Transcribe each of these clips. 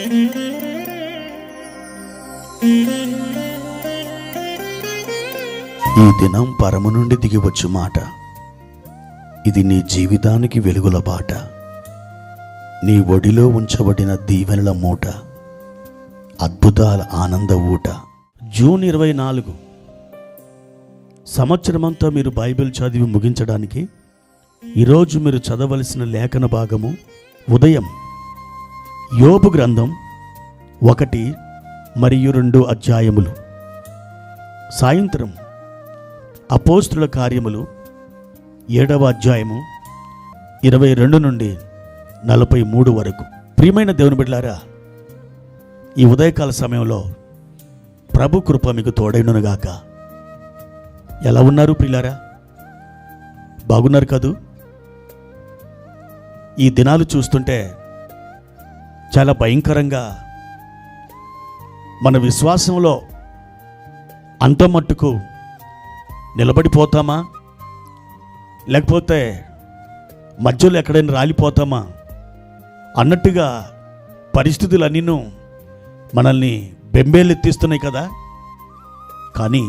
ఈ దినం పరము నుండి దిగివచ్చు మాట, ఇది నీ జీవితానికి వెలుగుల బాట, నీ ఒడిలో ఉంచబడిన దీవెనల మూట, అద్భుతాల ఆనంద ఊట. జూన్ 24 సంవత్సరమంతా మీరు బైబిల్ చదివి ముగించడానికి ఈరోజు మీరు చదవలసిన లేఖన భాగము ఉదయం యోబు గ్రంథం 1 మరియు 2 అధ్యాయములు, సాయంత్రం అపోస్తుల కార్యములు 7వ అధ్యాయము 22 నుండి 43 వరకు. ప్రియమైన దేవుని బిడ్డలారా, ఈ ఉదయకాల సమయంలో ప్రభు కృప మీకు తోడైనగాక. ఎలా ఉన్నారు ప్రియులారా? బాగున్నారు కదూ? ఈ దినాలు చూస్తుంటే చాలా భయంకరంగా మన విశ్వాసంలో అంత మట్టుకు నిలబడిపోతామా, లేకపోతే మధ్యలో ఎక్కడైనా రాలిపోతామా అన్నట్టుగా పరిస్థితులన్నీను మనల్ని బెంబేలెత్తిస్తున్నాయి కదా. కానీ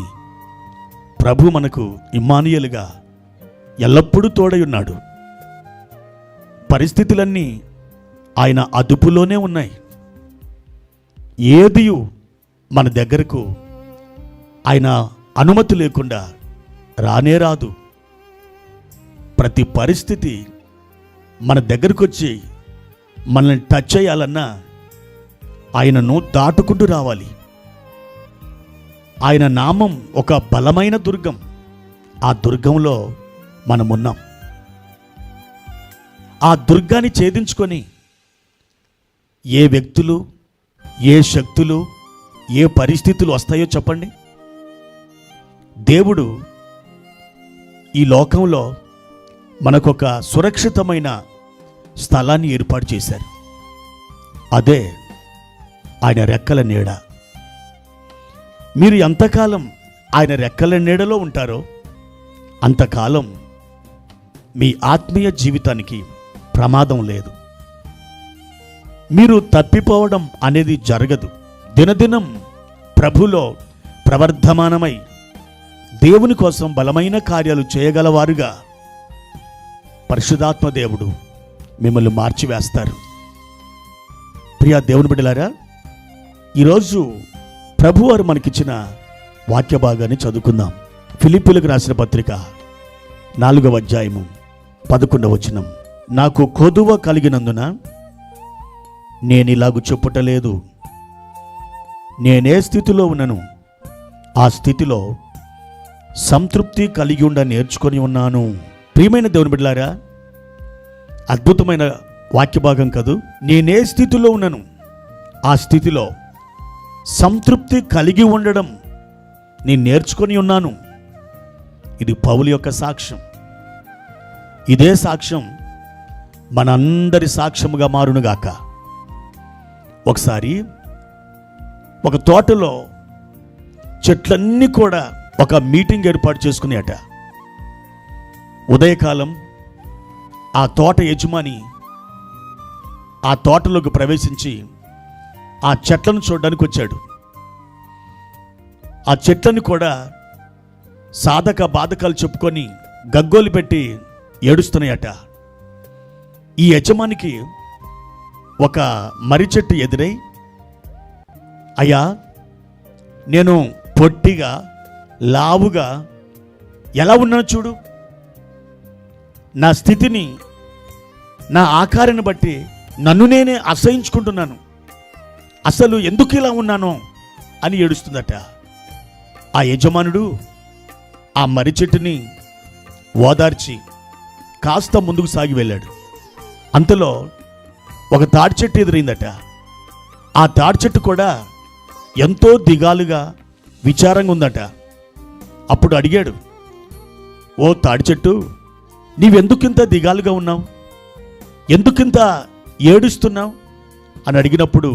ప్రభు మనకు ఇమ్మానుయేలుగా ఎల్లప్పుడూ తోడై ఉన్నాడు. పరిస్థితులన్నీ ఆయన అదుపులోనే ఉన్నాయి. ఏదియు మన దగ్గరకు ఆయన అనుమతి లేకుండా రానే రాదు. ప్రతి పరిస్థితి మన దగ్గరకు వచ్చి మనల్ని టచ్ చేయాలన్నా ఆయనను దాటుకుంటూ రావాలి. ఆయన నామం ఒక బలమైన దుర్గం. ఆ దుర్గంలో మనమున్నాం. ఆ దుర్గాన్ని ఛేదించుకొని ఏ వ్యక్తులు, ఏ శక్తులు, ఏ పరిస్థితులు వస్తాయో చెప్పండి. దేవుడు ఈ లోకంలో మనకొక సురక్షితమైన స్థలాన్ని ఏర్పాటు చేశారు. అదే ఆయన రెక్కల నీడ. మీరు ఎంతకాలం ఆయన రెక్కల నీడలో ఉంటారో అంతకాలం మీ ఆత్మీయ జీవితానికి ప్రమాదం లేదు. మీరు తప్పిపోవడం అనేది జరగదు. దినదినం ప్రభులో ప్రవర్ధమానమై దేవుని కోసం బలమైన కార్యాలు చేయగలవారుగా పరిశుద్ధాత్మ దేవుడు మిమ్మల్ని మార్చివేస్తారు. ప్రియ దేవుని బిడ్డలారా, ఈరోజు ప్రభువారు మనకిచ్చిన వాక్య భాగాన్ని చదువుకుందాం. ఫిలిప్పీయులకు రాసిన పత్రిక 4వ అధ్యాయము 11వ వచనం. నాకు కొదువ కలిగినందున నేనిలాగు చెప్పుటలేదు. నేనే స్థితిలో ఉన్నను ఆ స్థితిలో సంతృప్తి కలిగి ఉండ నేర్చుకొని ఉన్నాను. ప్రియమైన దేవుని బిడ్డలారా, అద్భుతమైన వాక్య భాగం కదూ. నేనే స్థితిలో ఉన్నాను ఆ స్థితిలో సంతృప్తి కలిగి ఉండడం నేను నేర్చుకొని ఉన్నాను. ఇది పౌలు యొక్క సాక్ష్యం. ఇదే సాక్ష్యం మనందరి సాక్ష్యముగా మారునుగాక. ఒకసారి ఒక తోటలో చెట్లన్నీ కూడా ఒక మీటింగ్ ఏర్పాటు చేసుకునేట. ఉదయకాలం ఆ తోట యజమాని ఆ తోటలోకి ప్రవేశించి ఆ చెట్లను చూడడానికి వచ్చాడు. ఆ చెట్లను కూడా సాధక బాధకాలు చెప్పుకొని గగ్గోలు పెట్టి ఏడుస్తున్నాయట. ఈ యజమానికి ఒక మర్రి చెట్టు ఎదురై, అయ్యా, నేను పొట్టిగా లావుగా ఎలా ఉన్నానో చూడు, నా స్థితిని, నా ఆకారాన్ని బట్టి నన్ను నేనే అసహించుకుంటున్నాను, అసలు ఎందుకు ఇలా ఉన్నానో అని ఏడుస్తుందట. ఆ యజమానుడు ఆ మర్రి చెట్టుని ఓదార్చి కాస్త ముందుకు సాగి వెళ్ళాడు. అంతలో ఒక తాడి చెట్టు ఎదురైందట. ఆ తాడి చెట్టు కూడా ఎంతో దిగాలుగా విచారంగా ఉందట. అప్పుడు అడిగాడు, ఓ తాడి చెట్టు, నీవెందుకింత దిగాలుగా ఉన్నావు, ఎందుకింత ఏడుస్తున్నావు అని అడిగినప్పుడు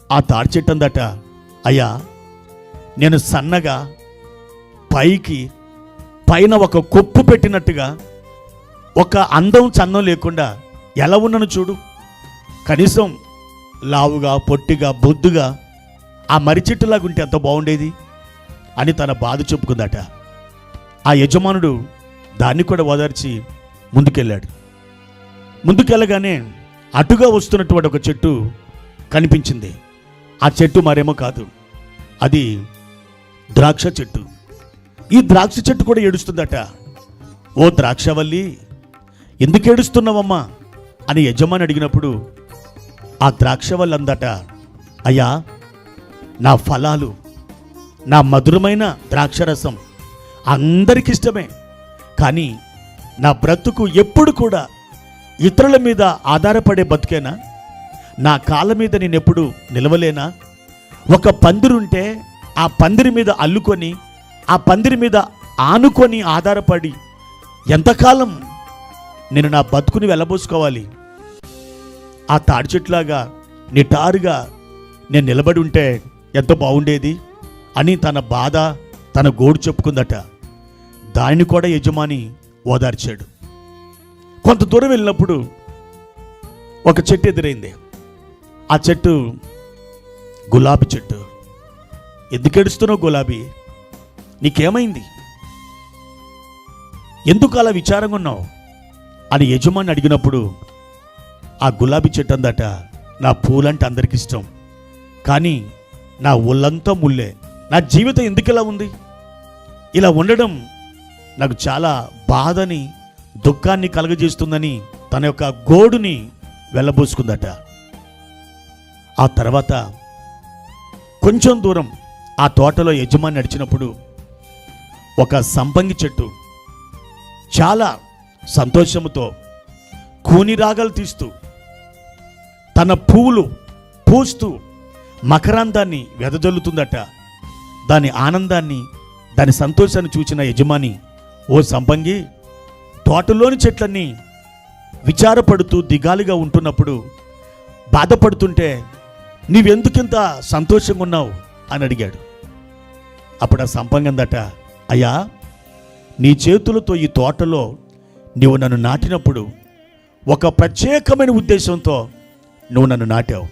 ఆ తాడి చెట్టు అందట, అయ్యా, నేను సన్నగా పైన ఒక కొప్పు పెట్టినట్టుగా ఒక అందం చందం లేకుండా ఎలా ఉన్నాను చూడు, కనీసం లావుగా పొట్టిగా బొద్దుగా ఆ మర్రి చెట్టులాగా ఉంటే ఎంత బాగుండేది అని తన బాధ చెప్పుకుందట. ఆ యజమానుడు దాన్ని కూడా ఓదార్చి ముందుకెళ్ళాడు. ముందుకెళ్ళగానే అటుగా వస్తున్నటువంటి ఒక చెట్టు కనిపించింది. ఆ చెట్టు మరేమో కాదు, అది ద్రాక్ష చెట్టు. ఈ ద్రాక్ష చెట్టు కూడా ఏడుస్తుందట. ఓ ద్రాక్షవల్లి, ఎందుకు ఏడుస్తున్నావమ్మా అని యజమాని అడిగినప్పుడు ఆ ద్రాక్షవల్లి అందట, అయ్యా, నా ఫలాలు, నా మధురమైన ద్రాక్షరసం అందరికి ఇష్టమే, కానీ నా బ్రతుకు ఎప్పుడు కూడా ఇతరుల మీద ఆధారపడే బతికేనా? నా కాళ్ళ మీద నేను ఎప్పుడు నిలవలేనా? ఒక పందిరుంటే ఆ పందిరి మీద అల్లుకొని, ఆ పందిరి మీద ఆనుకొని ఆధారపడి ఎంతకాలం నేను నా బతుకుని వెళ్ళబోసుకోవాలి? ఆ తాడి చెట్లాగా నిటారుగా నేను నిలబడి ఉంటే ఎంత బాగుండేది అని తన బాధ, తన గోడు చెప్పుకుందట. దాన్ని కూడా యజమాని ఓదార్చాడు. కొంత దూరం వెళ్ళినప్పుడు ఒక చెట్టు ఎదురైంది. ఆ చెట్టు గులాబీ చెట్టు. ఎందుకు ఏడుస్తున్నావు గులాబీ? నీకేమైంది? ఎందుకు అలా విచారంగా ఉన్నావు అని యజమాని అడిగినప్పుడు ఆ గులాబీ చెట్టు అందట, నా పూలంటే అందరికి ఇష్టం, కానీ నా ఒళ్ళంతా ముల్లే. నా జీవితం ఎందుకు ఇలా ఉంది? ఇలా ఉండడం నాకు చాలా బాధని, దుఃఖాన్ని కలగజేస్తుందని తన యొక్క గోడుని వెళ్ళబోసుకుందట. ఆ తర్వాత కొంచెం దూరం ఆ తోటలో యజమాని నడిచినప్పుడు ఒక సంపంగి చెట్టు చాలా సంతోషంతో కూని రాగాలు తీస్తూ తన పువ్వులు పూస్తూ మకరాందాన్ని వెదజల్లుతుందట. దాని ఆనందాన్ని, దాని సంతోషాన్ని చూసిన యజమాని, ఓ సంపంగి, తోటలోని చెట్లన్నీ విచారపడుతూ దిగాలుగా ఉంటున్నప్పుడు, బాధపడుతుంటే నీవెందుకింత సంతోషంగా ఉన్నావు అని అడిగాడు. అప్పుడు ఆ సంపంగి అందట, అయ్యా, నీ చేతులతో ఈ తోటలో నీవు నన్ను నాటినప్పుడు ఒక ప్రత్యేకమైన ఉద్దేశంతో నువ్వు నన్ను నాటావు.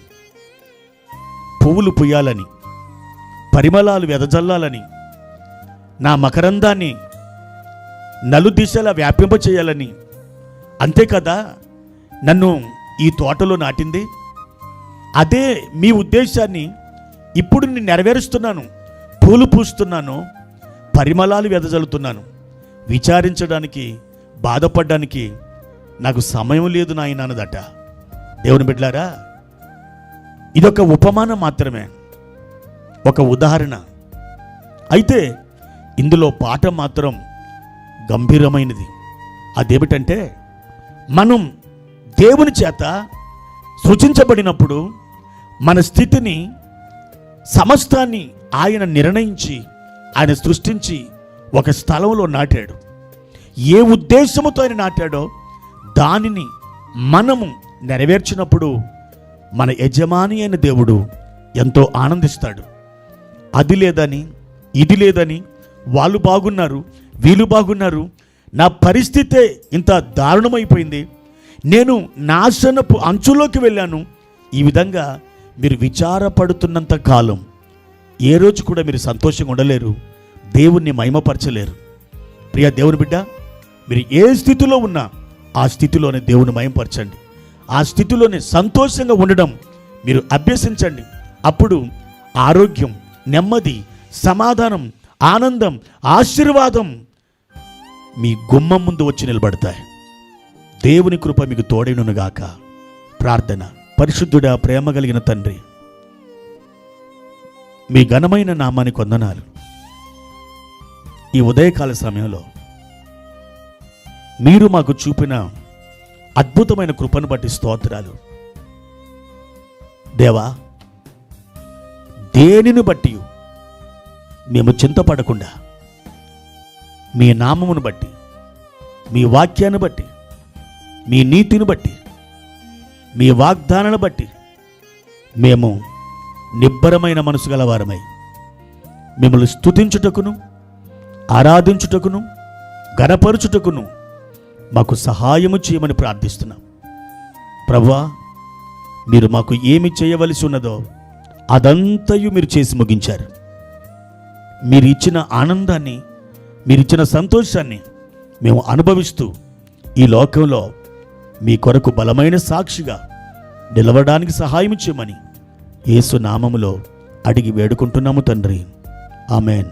పువ్వులు పుయ్యాలని, పరిమళాలు వెదజల్లాలని, నా మకరందాన్ని నలుదిశలా వ్యాపింపచేయాలని, అంతేకదా నన్ను ఈ తోటలో నాటింది. అదే మీ ఉద్దేశాన్ని ఇప్పుడు నేను నెరవేరుస్తున్నాను. పూలు పూస్తున్నాను, పరిమళాలు వెదజల్లుతున్నాను. విచారించడానికి, బాధపడడానికి నాకు సమయం లేదు నాయన అన్నదట. దేవుని బిడ్డలారా, ఇదొక ఉపమానం మాత్రమే, ఒక ఉదాహరణ. అయితే ఇందులో పాఠం మాత్రం గంభీరమైనది. అదేమిటంటే, మనం దేవుని చేత సృజించబడినప్పుడు మన స్థితిని, సమస్తాన్ని ఆయన నిర్ణయించి, ఆయన సృష్టించి ఒక స్థలంలో నాటాడు. ఏ ఉద్దేశముతో ఆయన నాటాడో దానిని మనము నెరవేర్చినప్పుడు మన యజమాని అయిన దేవుడు ఎంతో ఆనందిస్తాడు. అది లేదని, ఇది లేదని, వాళ్ళు బాగున్నారు, వీళ్ళు బాగున్నారు, నా పరిస్థితే ఇంత దారుణమైపోయింది, నేను నాశనపు అంచులోకి వెళ్ళాను, ఈ విధంగా మీరు విచారపడుతున్నంత కాలం ఏ రోజు కూడా మీరు సంతోషంగా ఉండలేరు, దేవుణ్ణి మహిమపరచలేరు. ప్రియ దేవుని బిడ్డ, మీరు ఏ స్థితిలో ఉన్నా ఆ స్థితిలోనే దేవుని మహిమపరచండి. ఆ స్థితిలోనే సంతోషంగా ఉండడం మీరు అభ్యసించండి. అప్పుడు ఆరోగ్యం, నెమ్మది, సమాధానం, ఆనందం, ఆశీర్వాదం మీ గుమ్మం ముందు వచ్చి నిలబడతాయి. దేవుని కృప మీకు తోడైనగాక. ప్రార్థన. పరిశుద్ధుడా, ప్రేమ కలిగిన తండ్రి, మీ ఘనమైన నామానికి వందనాలు. ఈ ఉదయకాల సమయంలో మీరు మాకు చూపిన అద్భుతమైన కృపను బట్టి స్తోత్రాలు. దేవా, దేనిని బట్టి మేము చింతపడకుండా మీ నామమును బట్టి, మీ వాక్యాన్ని బట్టి, మీ నీతిని బట్టి, మీ వాగ్దానాన్ని బట్టి మేము నిబ్బరమైన మనసు గలవారమై మిమ్మల్ని స్తుతించుటకును, ఆరాధించుటకును, ఘనపరచుటకును మాకు సహాయము చేయమని ప్రార్థిస్తున్నాం. ప్రభువా, మీరు మాకు ఏమి చేయవలసి ఉన్నదో అదంతయు మీరు చేసి ముగించారు. మీరు ఇచ్చిన ఆనందాన్ని, మీరిచ్చిన సంతోషాన్ని మేము అనుభవిస్తూ ఈ లోకంలో మీ కొరకు బలమైన సాక్షిగా నిలవడానికి సహాయం చేయమని యేసు నామములో అడిగి వేడుకుంటున్నాము తండ్రి. ఆమెన్.